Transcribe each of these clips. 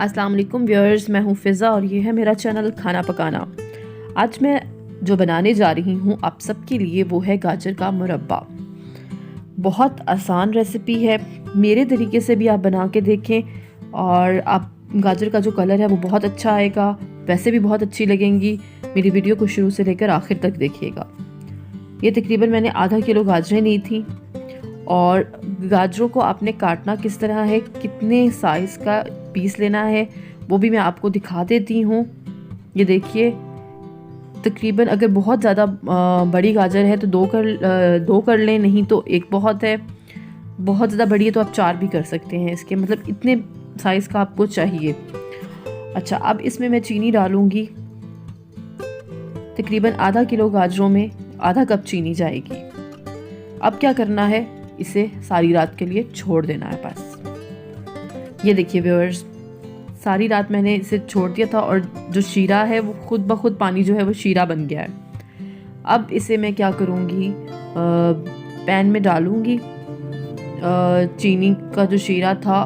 अस्सलाम वालेकुम व्यूअर्स, मैं हूँ फ़िज़ा और ये है मेरा चैनल खाना पकाना। आज मैं जो बनाने जा रही हूँ आप सबके लिए वो है गाजर का मुरब्बा। बहुत आसान रेसिपी है, मेरे तरीके से भी आप बना के देखें और आप गाजर का जो कलर है वो बहुत अच्छा आएगा, वैसे भी बहुत अच्छी लगेंगी। मेरी वीडियो को शुरू से लेकर आखिर तक देखिएगा। ये तकरीबन मैंने आधा किलो गाजरें ली थी और गाजरों को आपने काटना किस तरह है, कितने साइज़ का पीस लेना है वो भी मैं आपको दिखा देती हूँ। ये देखिए, तकरीबन अगर बहुत ज़्यादा बड़ी गाजर है तो दो कर लें, नहीं तो एक बहुत है। बहुत ज़्यादा बड़ी है तो आप 4 भी कर सकते हैं इसके, मतलब इतने साइज़ का आपको चाहिए। अच्छा, अब इसमें मैं चीनी डालूँगी। तकरीबन आधा किलो गाजरों में आधा कप चीनी जाएगी। अब क्या करना है, इसे सारी रात के लिए छोड़ देना है बस। ये देखिए व्यूअर्स, सारी रात मैंने इसे छोड़ दिया था और जो शीरा है वो खुद ब खुद पानी जो है वो शीरा बन गया है। अब इसे मैं क्या करूँगी, पैन में डालूँगी। चीनी का जो शीरा था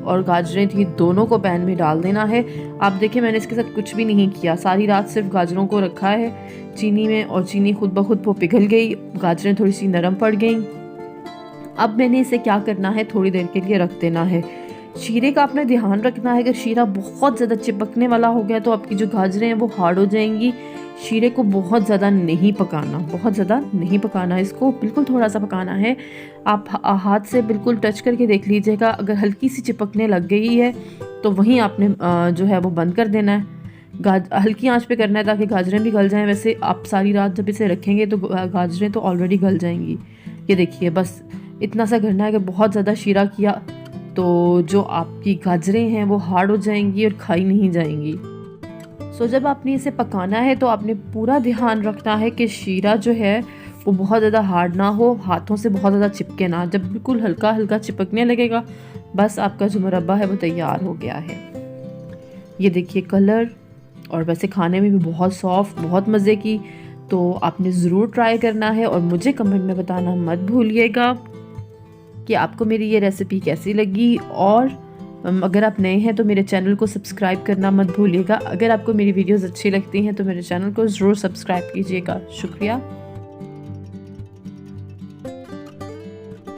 और गाजरें थी, दोनों को पैन में डाल देना है। आप देखिए, मैंने इसके साथ कुछ भी नहीं किया, सारी रात सिर्फ गाजरों को रखा है चीनी में और चीनी खुद ब खुद वो पिघल गई, गाजरें थोड़ी सी नरम पड़ गई। अब मैंने इसे क्या करना है, थोड़ी देर के लिए रख देना है। शीरे का आपने ध्यान रखना है, अगर शीरा बहुत ज़्यादा चिपकने वाला हो गया तो आपकी जो गाजरें हैं वो हार्ड हो जाएंगी। शीरे को बहुत ज़्यादा नहीं पकाना, बहुत ज़्यादा नहीं पकाना, इसको बिल्कुल थोड़ा सा पकाना है। आप हाथ से बिल्कुल टच करके देख लीजिएगा, अगर हल्की सी चिपकने लग गई है तो वहीं आपने जो है वो बंद कर देना है। हल्की आंच पे करना है ताकि गाजरें भी गल जाएं। वैसे आप सारी रात जब इसे रखेंगे तो गाजरें तो ऑलरेडी गल जाएंगी। ये देखिए, बस इतना सा करना है कि बहुत ज़्यादा शीरा किया तो जो आपकी गाजरें हैं वो हार्ड हो जाएंगी और खाई नहीं जाएंगी। सो जब आपने इसे पकाना है तो आपने पूरा ध्यान रखना है कि शीरा जो है वो बहुत ज़्यादा हार्ड ना हो, हाथों से बहुत ज़्यादा चिपके ना। जब बिल्कुल हल्का हल्का चिपकने लगेगा, बस आपका जो मुरब्बा है वो तैयार हो गया है। ये देखिए कलर, और वैसे खाने में भी बहुत सॉफ्ट, बहुत मज़े की। तो आपने ज़रूर ट्राई करना है और मुझे कमेंट में बताना मत भूलिएगा कि आपको मेरी ये रेसिपी कैसी लगी। और अगर आप नए हैं तो मेरे चैनल को सब्सक्राइब करना मत भूलिएगा। अगर आपको मेरी वीडियोस अच्छी लगती हैं तो मेरे चैनल को ज़रूर सब्सक्राइब कीजिएगा। शुक्रिया।